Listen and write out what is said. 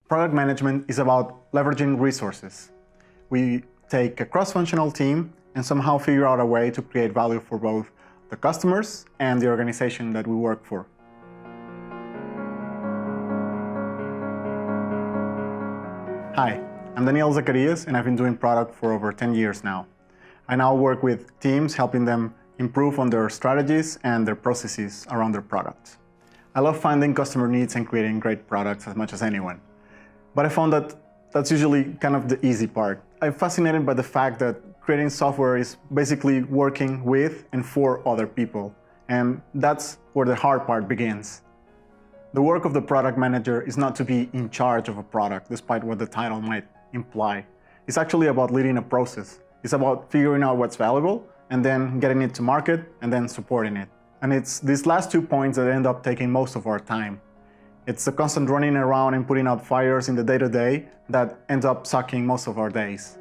Product management is about leveraging resources. We take a cross-functional team and somehow figure out a way to create value for both the customers and the organization that we work for. Hi, I'm Daniel Zacarias and I've been doing product for over 10 years now. I now work with teams helping them improve on their strategies and their processes around their products. I love finding customer needs and creating great products as much as anyone. But I found that that's usually kind of the easy part. I'm fascinated by the fact that creating software is basically working with and for other people. And that's where the hard part begins. The work of the product manager is not to be in charge of a product, despite what the title might imply. It's actually about leading a process. It's about figuring out what's valuable and then getting it to market and then supporting it. And it's these last 2 points that end up taking most of our time. It's the constant running around and putting out fires in the day-to-day that ends up sucking most of our days.